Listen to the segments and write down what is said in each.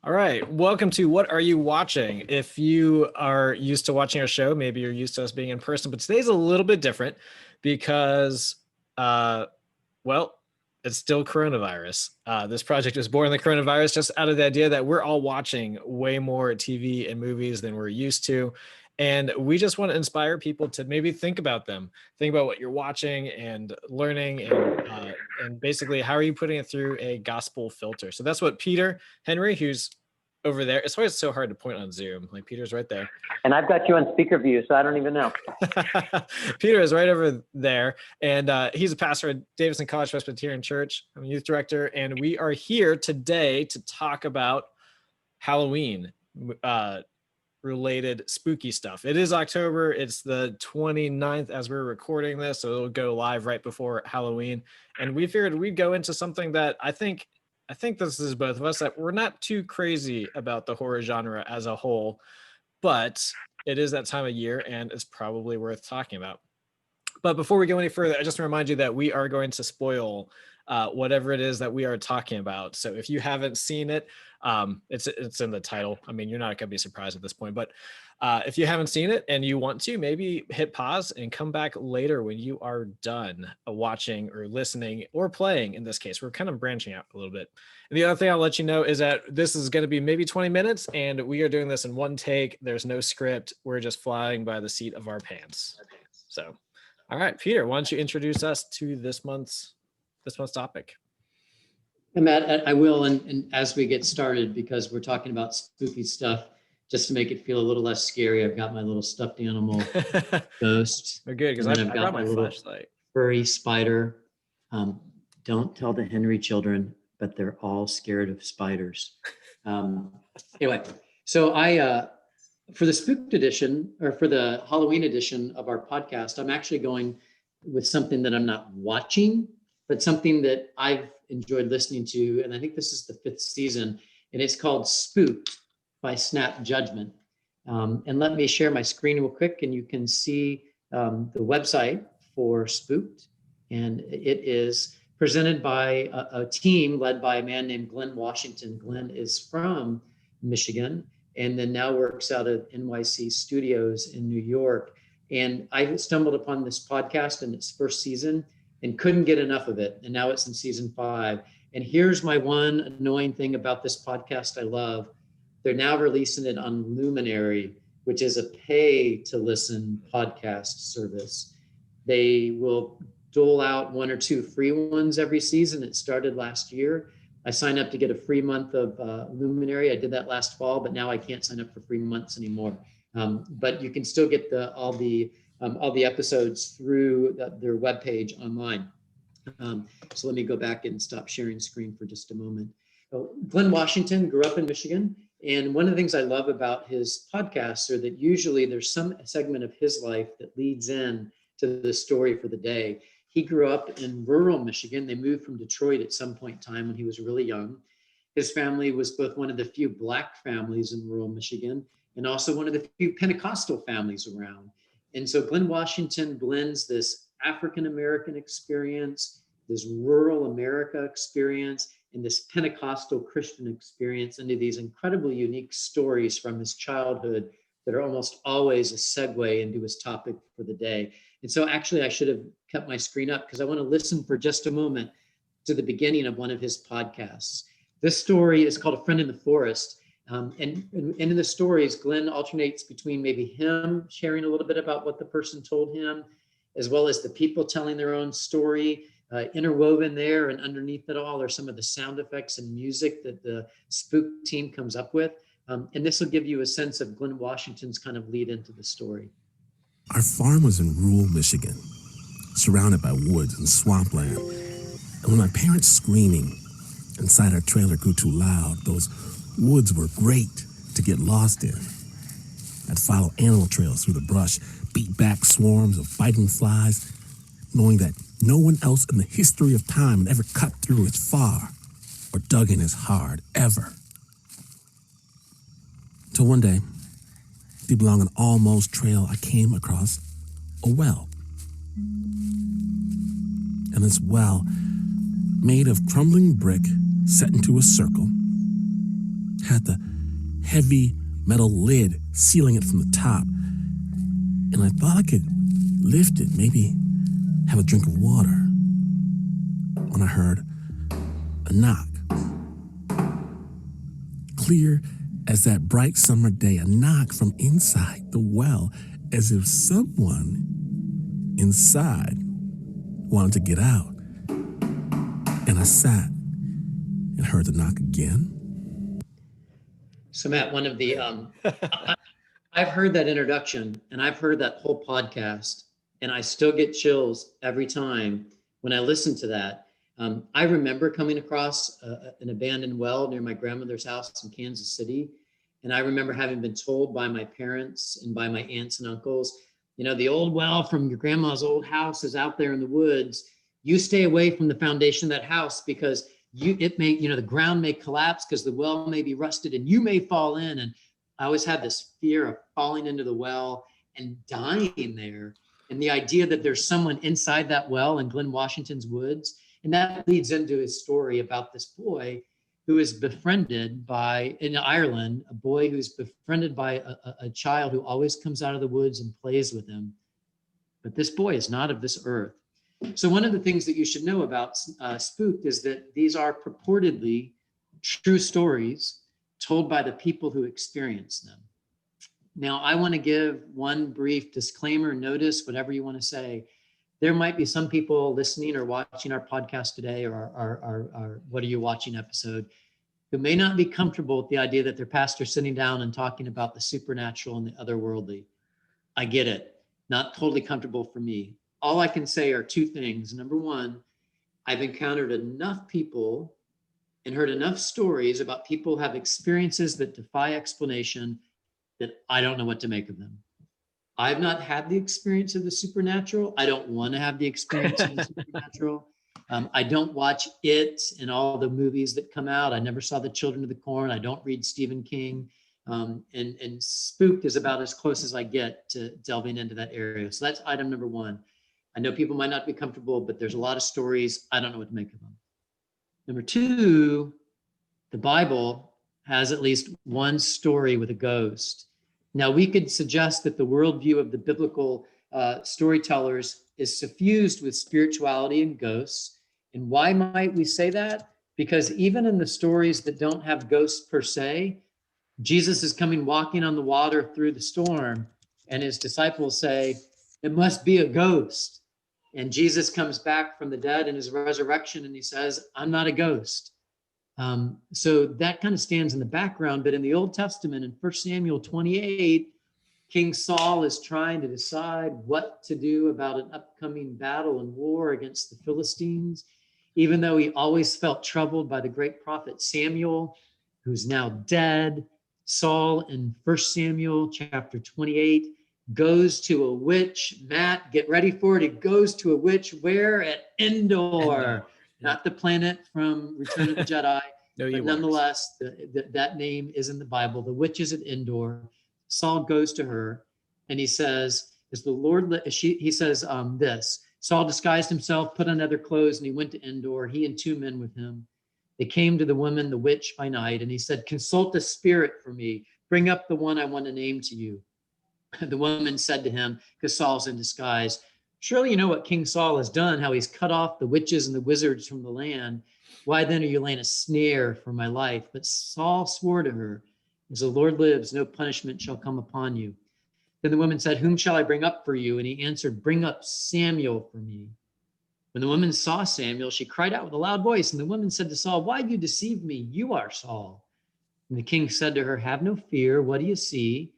All right. Welcome to What Are You Watching? If you are used to watching our show, maybe you're used to us being in person, but today's a little bit different because, well, it's still coronavirus. This project was born in the coronavirus, just out of the idea that we're all watching way more TV and movies than we're used to. And we just want to inspire people to maybe think about them, think about what you're watching and learning, and basically how are you putting it through a gospel filter. So that's what Peter Henry, who's over there. It's always so hard to point on Zoom. Like Peter's right there. And I've got you on speaker view, so I don't even know. Peter is right over there. And he's a pastor at Davidson College Presbyterian Church. I'm a youth director. And we are here today to talk about Halloween related spooky stuff. It is October. It's the 29th as we're recording this. So it'll go live right before Halloween. And we figured we'd go into something that I think this is both of us, that we're not too crazy about the horror genre as a whole, but it is that time of year and it's probably worth talking about. But before we go any further, I just want to remind you that we are going to spoil whatever it is that we are talking about. So if you haven't seen it, it's in the title. I mean, you're not going to be surprised at this point, but if you haven't seen it and you want to, maybe hit pause and come back later when you are done watching or listening or playing. In this case, we're kind of branching out a little bit. And the other thing I'll let you know is that this is going to be maybe 20 minutes and we are doing this in one take. There's no script. We're just flying by the seat of our pants. So, all right, Peter, why don't you introduce us to this month's topic? And Matt, I will, and as we get started, because we're talking about spooky stuff, just to make it feel a little less scary, I've got my little stuffed animal ghost. We're good, because I've got my flashlight. Furry spider. Don't tell the Henry children, but they're all scared of spiders. Anyway, so for the Spooked edition, or for the Halloween edition of our podcast, I'm actually going with something that I'm not watching, but something that I've enjoyed listening to. And I think this is the 5th season, and it's called Spooked by Snap Judgment. And let me share my screen real quick, and you can see the website for Spooked. And it is presented by a team led by a man named Glenn Washington. Glenn is from Michigan, and then now works out at NYC Studios in New York. And I stumbled upon this podcast in its first season and couldn't get enough of it. And now it's in season 5. And here's my one annoying thing about this podcast I love. They're now releasing it on Luminary, which is a pay to listen podcast service. They will dole out 1 or 2 free ones every season. It started last year. I signed up to get a free month of Luminary. I did that last fall, but now I can't sign up for free months anymore. But you can still get all the episodes through their webpage online. So let me go back and stop sharing screen for just a moment. Glenn Washington grew up in Michigan. And one of the things I love about his podcasts are that usually there's some segment of his life that leads in to the story for the day. He grew up in rural Michigan. They moved from Detroit at some point in time when he was really young. His family was both one of the few Black families in rural Michigan and also one of the few Pentecostal families around. And so Glenn Washington blends this African-American experience, this rural America experience, and this Pentecostal Christian experience into these incredibly unique stories from his childhood that are almost always a segue into his topic for the day. And so actually I should have kept my screen up because I want to listen for just a moment to the beginning of one of his podcasts. This story is called A Friend in the Forest. And in the stories, Glenn alternates between maybe him sharing a little bit about what the person told him, as well as the people telling their own story. Interwoven there and underneath it all are some of the sound effects and music that the Spook team comes up with. And this will give you a sense of Glenn Washington's kind of lead into the story. Our farm was in rural Michigan, surrounded by woods and swampland. And when my parents' screaming inside our trailer grew too loud, those woods were great to get lost in. I'd follow animal trails through the brush, beat back swarms of fighting flies, knowing that no one else in the history of time had ever cut through as far or dug in as hard, ever. Till one day, deep along an almost trail, I came across a well. And this well, made of crumbling brick set into a circle, had the heavy metal lid sealing it from the top. And I thought I could lift it, maybe have a drink of water, when I heard a knock. Clear as that bright summer day, a knock from inside the well, as if someone inside wanted to get out. And I sat and heard the knock again. So Matt, one of the, I've heard that introduction and I've heard that whole podcast, and I still get chills every time when I listen to that. I remember coming across an abandoned well near my grandmother's house in Kansas City. And I remember having been told by my parents and by my aunts and uncles, you know, the old well from your grandma's old house is out there in the woods. You stay away from the foundation of that house because the ground may collapse because the well may be rusted and you may fall in. And I always had this fear of falling into the well and dying there. And the idea that there's someone inside that well in Glen Washington's woods. And that leads into his story about this boy who is befriended by, in Ireland, a boy who's befriended by a child who always comes out of the woods and plays with him. But this boy is not of this earth. So one of the things that you should know about Spooked is that these are purportedly true stories told by the people who experience them. Now, I want to give one brief disclaimer, notice, whatever you want to say. There might be some people listening or watching our podcast today or our What Are You Watching episode who may not be comfortable with the idea that their pastor's sitting down and talking about the supernatural and the otherworldly. I get it. Not totally comfortable for me. All I can say are two things. Number one, I've encountered enough people and heard enough stories about people who have experiences that defy explanation that I don't know what to make of them. I've not had the experience of the supernatural. I don't want to have the experience of the supernatural. I don't watch It and all the movies that come out. I never saw The Children of the Corn. I don't read Stephen King. And Spooked is about as close as I get to delving into that area. So that's item number one. I know people might not be comfortable, but there's a lot of stories. I don't know what to make of them. Number two, the Bible has at least one story with a ghost. Now, we could suggest that the worldview of the biblical storytellers is suffused with spirituality and ghosts. And why might we say that? Because even in the stories that don't have ghosts per se, Jesus is coming walking on the water through the storm, and his disciples say, it must be a ghost. And Jesus comes back from the dead in his resurrection, and he says, I'm not a ghost. So that kind of stands in the background. But in the Old Testament, in 1 Samuel 28, King Saul is trying to decide what to do about an upcoming battle and war against the Philistines, even though he always felt troubled by the great prophet Samuel, who's now dead. Saul in 1 Samuel chapter 28 goes to a witch. Matt, get ready for it. He goes to a witch where? At Endor. Not the planet from Return of the Jedi. No, but nonetheless, that name is in the Bible. The witch is at Endor. Saul goes to her and he says, "Is the Lord?" He says this. Saul disguised himself, put on other clothes, and he went to Endor. He and two men with him. They came to the woman, the witch, by night, and he said, "Consult a spirit for me. Bring up the one I want to name to you." The woman said to him, because Saul's in disguise, "Surely you know what King Saul has done, how he's cut off the witches and the wizards from the land. Why then are you laying a snare for my life?" But Saul swore to her, "As the Lord lives, no punishment shall come upon you." Then the woman said, "Whom shall I bring up for you?" And he answered, "Bring up Samuel for me." When the woman saw Samuel, she cried out with a loud voice. And the woman said to Saul, "Why do you deceive me? You are Saul." And the king said to her, "Have no fear. What do you see?"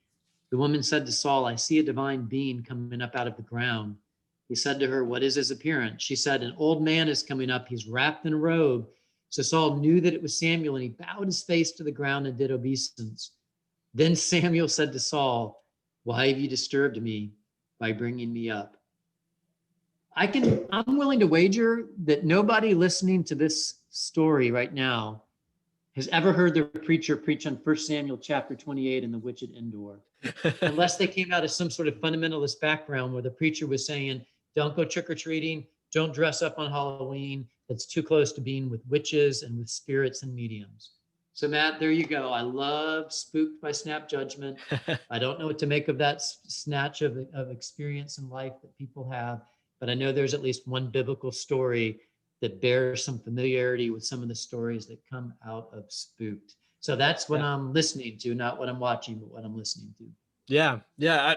The woman said to Saul, "I see a divine being coming up out of the ground." He said to her, "What is his appearance?" She said, "An old man is coming up. He's wrapped in a robe." So Saul knew that it was Samuel, and he bowed his face to the ground and did obeisance. Then Samuel said to Saul, "Why have you disturbed me by bringing me up?" I'm willing to wager that nobody listening to this story right now has ever heard their preacher preach on 1 Samuel chapter 28 and the witch at Endor, unless they came out of some sort of fundamentalist background where the preacher was saying, don't go trick-or-treating, don't dress up on Halloween. That's too close to being with witches and with spirits and mediums. So Matt, there you go. I love Spooked by Snap Judgment. I don't know what to make of that snatch of experience in life that people have, but I know there's at least one biblical story that bears some familiarity with some of the stories that come out of Spooked. So that's what I'm listening to, not what I'm watching, but what I'm listening to. Yeah,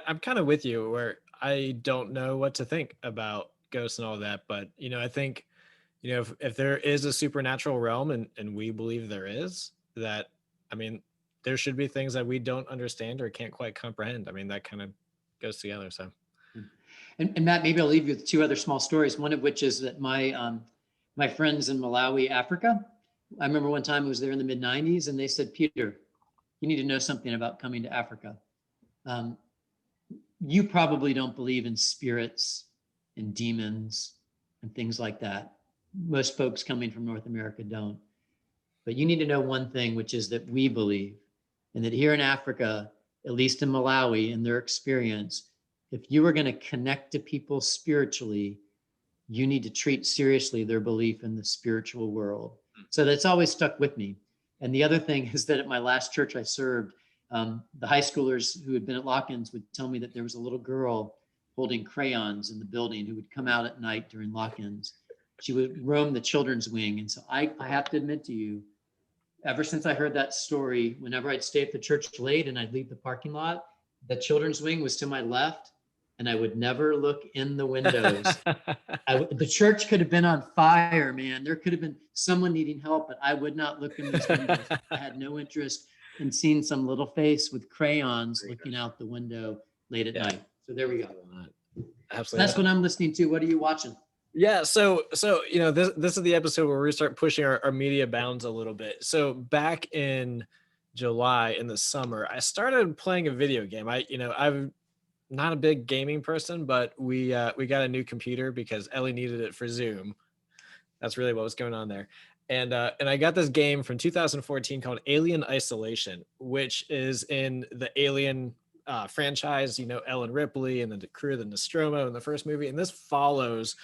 I'm kind of with you where I don't know what to think about ghosts and all that, but I think if there is a supernatural realm and we believe there is, that I mean there should be things that we don't understand or can't quite comprehend. I mean that kind of goes together. So and Matt, maybe I'll leave you with two other small stories. One of which is that my friends in Malawi, Africa, I remember one time I was there in the mid 90s and they said, Peter, you need to know something about coming to Africa. You probably don't believe in spirits and demons and things like that. Most folks coming from North America don't. But you need to know one thing, which is that we believe, and that here in Africa, at least in Malawi, in their experience, if you are going to connect to people spiritually, you need to treat seriously their belief in the spiritual world. So that's always stuck with me. And the other thing is that at my last church I served, the high schoolers who had been at lock-ins would tell me that there was a little girl holding crayons in the building who would come out at night during lock-ins. She would roam the children's wing. And so I have to admit to you, ever since I heard that story, whenever I'd stay at the church late and I'd leave the parking lot, the children's wing was to my left and I would never look in the windows. The church could have been on fire, man. There could have been someone needing help, but I would not look in these windows. I had no interest in seeing some little face with crayons looking out the window late at night. So there we go. Absolutely. That's what I'm listening to. What are you watching? Yeah, so this is the episode where we start pushing our media bounds a little bit. So back in July in the summer, I started playing a video game. I'm not a big gaming person, but we got a new computer because Ellie needed it for Zoom. That's really what was going on there. And I got this game from 2014 called Alien Isolation, which is in the Alien franchise. Ellen Ripley and the crew of the Nostromo in the first movie, and this follows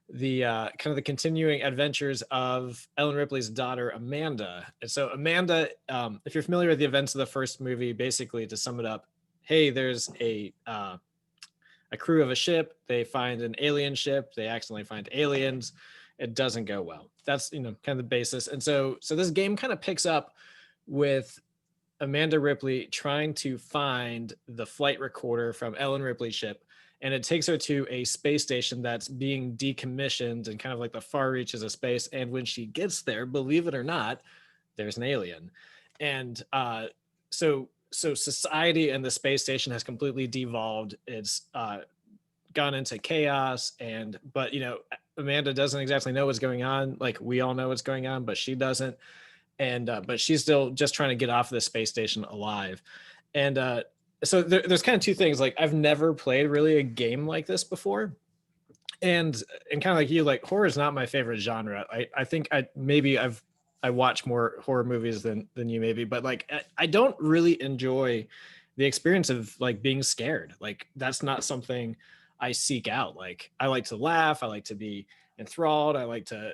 the kind of the continuing adventures of Ellen Ripley's daughter, Amanda. And so Amanda, if you're familiar with the events of the first movie, basically to sum it up, hey, there's a crew of a ship. They find an alien ship. They accidentally find aliens. It doesn't go well. That's, kind of the basis. And so this game kind of picks up with Amanda Ripley trying to find the flight recorder from Ellen Ripley's ship. And it takes her to a space station that's being decommissioned and kind of like the far reaches of space. And when she gets there, believe it or not, there's an alien. And so society and the space station has completely devolved. It's gone into chaos. But Amanda doesn't exactly know what's going on. Like we all know what's going on, but she doesn't. And but she's still just trying to get off the space station alive. And so there's kind of two things. Like I've never played really a game like this before, and kind of like you, like horror is not my favorite genre. I think I watch more horror movies than you maybe, but like I don't really enjoy the experience of like being scared. Like that's not something I seek out. Like I like to laugh, I like to be enthralled, I like to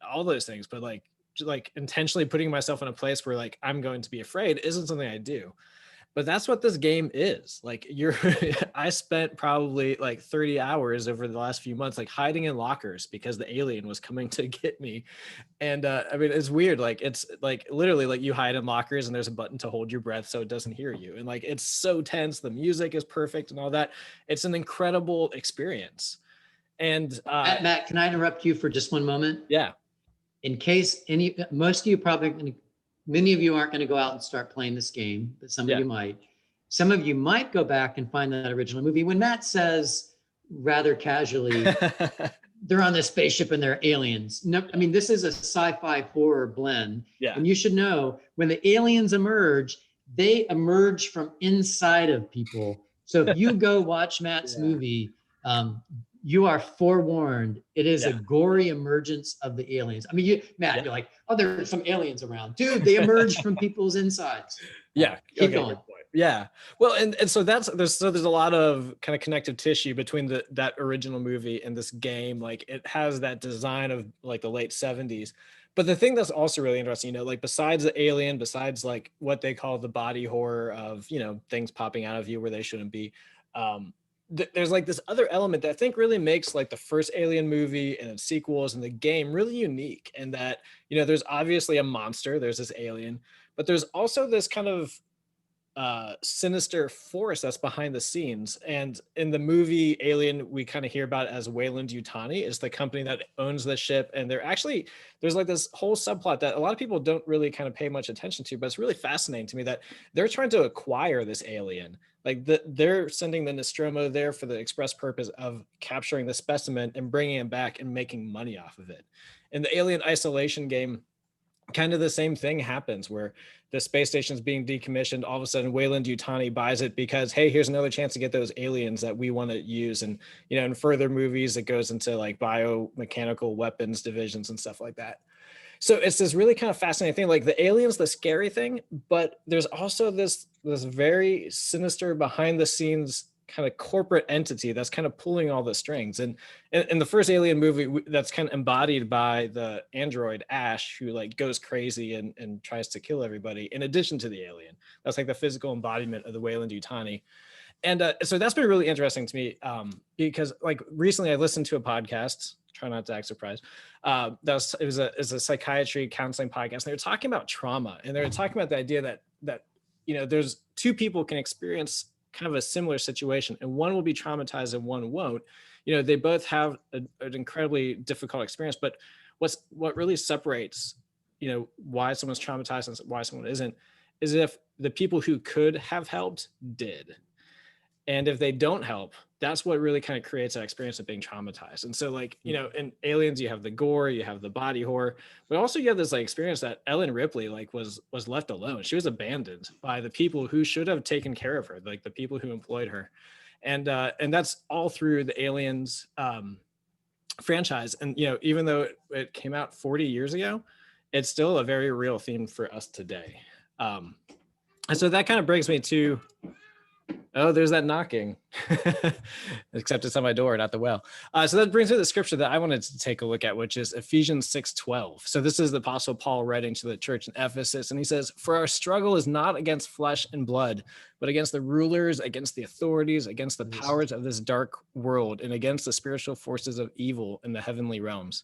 all those things, but like intentionally putting myself in a place where like I'm going to be afraid isn't something I do. But that's what this game is. Like I spent probably like 30 hours over the last few months, like hiding in lockers because the alien was coming to get me. And I mean, it's weird. Like it's like literally like you hide in lockers and there's a button to hold your breath so it doesn't hear you. And like, it's so tense. The music is perfect and all that. It's an incredible experience. And Matt, can I interrupt you for just one moment? Yeah. In case most of you probably, many of you aren't going to go out and start playing this game, but some of you might. Some of you might go back and find that original movie. When Matt says rather casually, they're on this spaceship and they're aliens. No, I mean, this is a sci-fi horror blend. Yeah. And you should know when the aliens emerge, they emerge from inside of people. So if you go watch Matt's movie, you are forewarned. It is a gory emergence of the aliens. I mean, Matt, you're like, oh, there's some aliens around. Dude, they emerge from people's insides. Yeah. Keep going. Yeah. Well, and so there's a lot of kind of connective tissue between that original movie and this game. Like it has that design of like the late 70s, But the thing that's also really interesting, like besides the alien, besides like what they call the body horror of, things popping out of you where they shouldn't be, um, there's like this other element that I think really makes like the first Alien movie and its sequels and the game really unique. And that, there's obviously a monster, there's this alien, but there's also this kind of sinister force that's behind the scenes. And in the movie Alien, we kind of hear about it as Wayland Yutani is the company that owns the ship. And there's like this whole subplot that a lot of people don't really kind of pay much attention to, but it's really fascinating to me that they're trying to acquire this alien. Like they're sending the Nostromo there for the express purpose of capturing the specimen and bringing it back and making money off of it. In the Alien Isolation game, kind of the same thing happens where the space station is being decommissioned. All of a sudden, Wayland Yutani buys it because, hey, here's another chance to get those aliens that we want to use. And, in further movies, it goes into like biomechanical weapons divisions and stuff like that. So it's this really kind of fascinating thing. Like the aliens, the scary thing, but there's also this very sinister behind the scenes kind of corporate entity that's kind of pulling all the strings. And in the first Alien movie, that's kind of embodied by the android Ash, who like goes crazy and tries to kill everybody, in addition to the alien. That's like the physical embodiment of the Wayland Yutani. And so that's been really interesting to me, because like recently I listened to a podcast, try not to act surprised. It was a psychiatry counseling podcast. And they were talking about trauma, and they were talking about the idea that there's two people can experience kind of a similar situation, and one will be traumatized and one won't. They both have an incredibly difficult experience, but what really separates why someone's traumatized and why someone isn't is if the people who could have helped did. And if they don't help, that's what really kind of creates that experience of being traumatized. And so like, in Aliens, you have the gore, you have the body horror, but also you have this like experience that Ellen Ripley like was left alone. She was abandoned by the people who should have taken care of her, like the people who employed her. And that's all through the Aliens franchise. And, even though it came out 40 years ago, it's still a very real theme for us today. And so that kind of brings me to, oh, there's that knocking. Except it's on my door, not the well. So that brings me to the scripture that I wanted to take a look at, which is Ephesians 6:12. So this is the Apostle Paul writing to the church in Ephesus. And he says, "For our struggle is not against flesh and blood, but against the rulers, against the authorities, against the powers of this dark world, and against the spiritual forces of evil in the heavenly realms."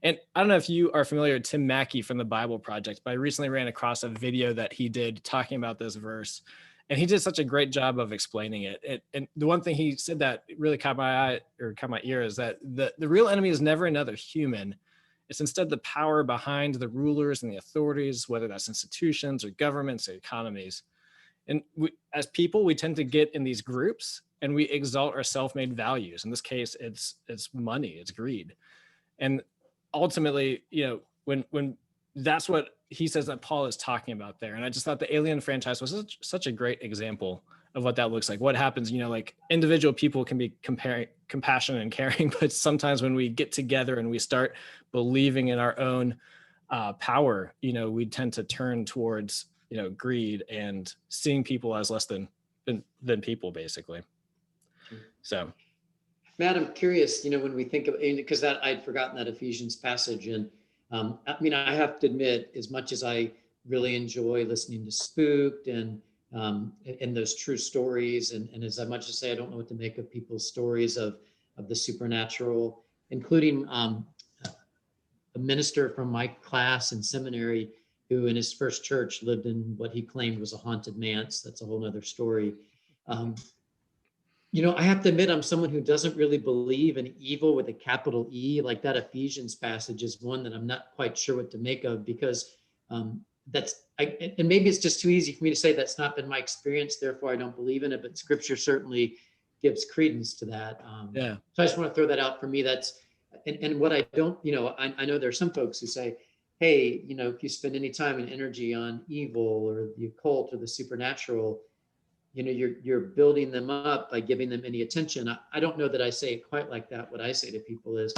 And I don't know if you are familiar with Tim Mackey from the Bible Project, but I recently ran across a video that he did talking about this verse. And he did such a great job of explaining it. And the one thing he said that really caught my eye or caught my ear is that the real enemy is never another human. It's instead the power behind the rulers and the authorities, whether that's institutions or governments or economies. And as people, we tend to get in these groups and we exalt our self-made values. In this case, it's money, it's greed. And ultimately, when that's what he says that Paul is talking about there. And I just thought the Alien franchise was such a great example of what that looks like. What happens, like individual people can be compassionate and caring, but sometimes when we get together and we start believing in our own power, we tend to turn towards, greed and seeing people as less than people, basically. So, Matt, I'm curious, when we think of, because that I'd forgotten that Ephesians passage, and I have to admit, as much as I really enjoy listening to Spooked and those true stories, and as much as say I don't know what to make of people's stories of the supernatural, including a minister from my class in seminary who in his first church lived in what he claimed was a haunted manse. That's a whole nother story. I have to admit, I'm someone who doesn't really believe in evil with a capital E. Like that Ephesians passage is one that I'm not quite sure what to make of, because and maybe it's just too easy for me to say that's not been my experience, therefore I don't believe in it, but scripture certainly gives credence to that. So I just want to throw that out. For me, that's, and what I don't, I know there are some folks who say, hey, if you spend any time and energy on evil or the occult or the supernatural, you're building them up by giving them any attention. I don't know that I say it quite like that. What I say to people is,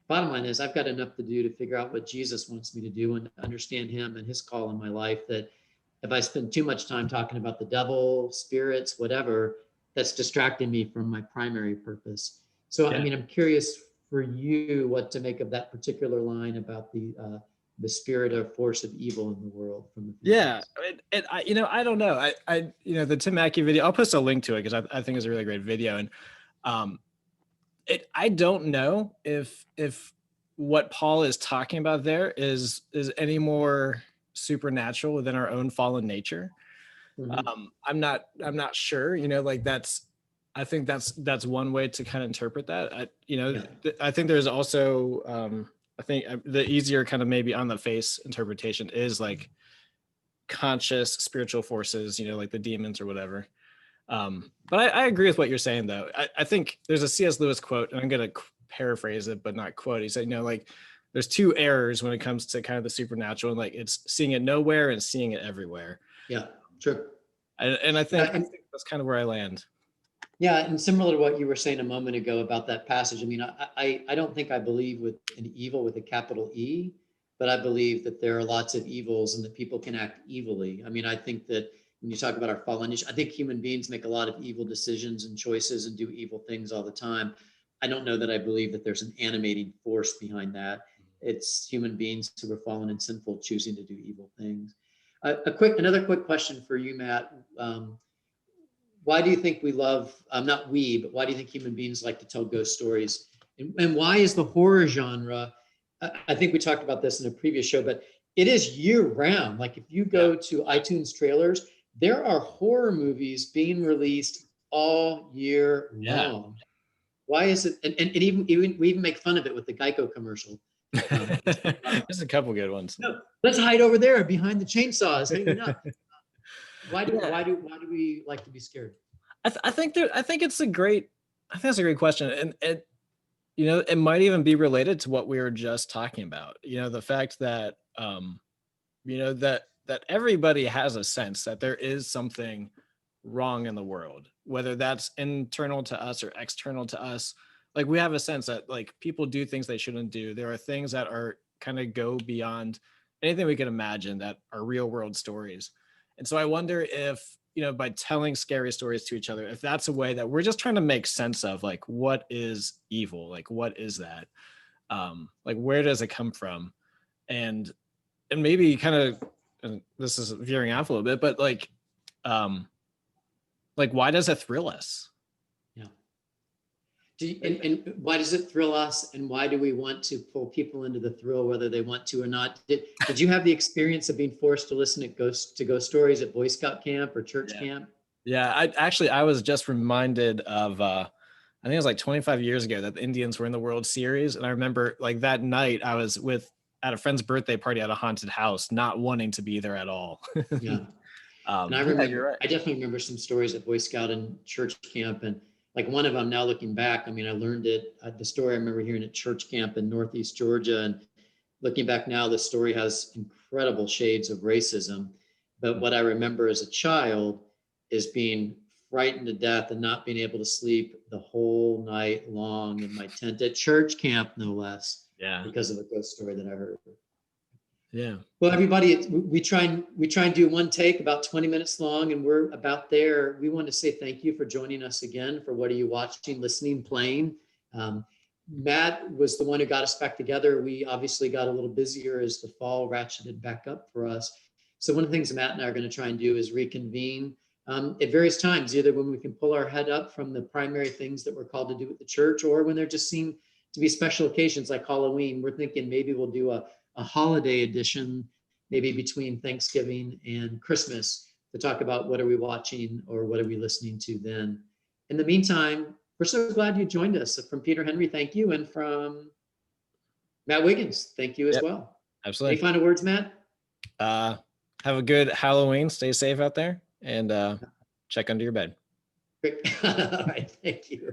bottom line is, I've got enough to do to figure out what Jesus wants me to do and understand him and his call in my life, that if I spend too much time talking about the devil, spirits, whatever, that's distracting me from my primary purpose. So, I'm curious for you what to make of that particular line about the the spirit or force of evil in the world from the Yeah, Ephesians. I don't know. The Tim Mackey video, I'll post a link to it because I think it's a really great video. And um, I don't know if what Paul is talking about there is any more supernatural than our own fallen nature. Mhm. I'm not sure. I think that's one way to kind of interpret that. I think there's also I think the easier kind of maybe on the face interpretation is like conscious spiritual forces, like the demons or whatever. But I agree with what you're saying, though. I think there's a C.S. Lewis quote, and I'm going to paraphrase it, but not quote. He said, like there's two errors when it comes to kind of the supernatural, and like it's seeing it nowhere and seeing it everywhere. Yeah, true. And I think that's kind of where I land. Yeah, and similar to what you were saying a moment ago about that passage, I mean, I don't think I believe with an evil with a capital E, but I believe that there are lots of evils and that people can act evilly. I mean, I think that when you talk about our fallen nature, I think human beings make a lot of evil decisions and choices and do evil things all the time. I don't know that I believe that there's an animating force behind that. It's human beings who are fallen and sinful choosing to do evil things. Another quick question for you, Matt. Why do you think we love, not we, but why do you think human beings like to tell ghost stories? And why is the horror genre, I think we talked about this in a previous show, but it is year round. Like if you go to iTunes trailers, there are horror movies being released all year long. Why is it? And even we even make fun of it with the Geico commercial. There's a couple good ones. No, let's hide over there behind the chainsaws hanging up. Why do we like to be scared? I think it's a great, I think that's a great question. And it might even be related to what we were just talking about. The fact that, that everybody has a sense that there is something wrong in the world, whether that's internal to us or external to us. Like we have a sense that like people do things they shouldn't do. There are things that are kind of go beyond anything we can imagine that are real world stories. And so I wonder if, by telling scary stories to each other, if that's a way that we're just trying to make sense of like, what is evil? Like, what is that? Like, where does it come from? And maybe kind of, and this is veering off a little bit, but like why does it thrill us? Yeah. And why does it thrill us? And why do we want to pull people into the thrill, whether they want to or not? Did you have the experience of being forced to listen to ghost stories at Boy Scout camp or church camp? Yeah, I was just reminded of, I think it was like 25 years ago that the Indians were in the World Series. And I remember like that night I was at a friend's birthday party at a haunted house, not wanting to be there at all. Yeah. And I remember, right. I definitely remember some stories at Boy Scout and church camp. And like one of them now looking back, I mean, I learned it, the story I remember hearing at church camp in Northeast Georgia. And looking back now, the story has incredible shades of racism. But what I remember as a child is being frightened to death and not being able to sleep the whole night long in my tent at church camp, no less. Yeah. Because of a ghost story that I heard. Yeah. Well, everybody, we try and do one take about 20 minutes long, and we're about there. We want to say thank you for joining us again for What Are You Watching, Listening, Playing. Matt was the one who got us back together. We obviously got a little busier as the fall ratcheted back up for us. So one of the things Matt and I are going to try and do is reconvene at various times, either when we can pull our head up from the primary things that we're called to do at the church, or when there just seem to be special occasions like Halloween. We're thinking maybe we'll do a holiday edition, maybe between Thanksgiving and Christmas, to talk about what are we watching or what are we listening to then. In the meantime, we're so glad you joined us. From Peter Henry, thank you. And from Matt Wiggins, thank you as well. Absolutely. Any final words, Matt? Have a good Halloween. Stay safe out there and check under your bed. Great. All right. Thank you.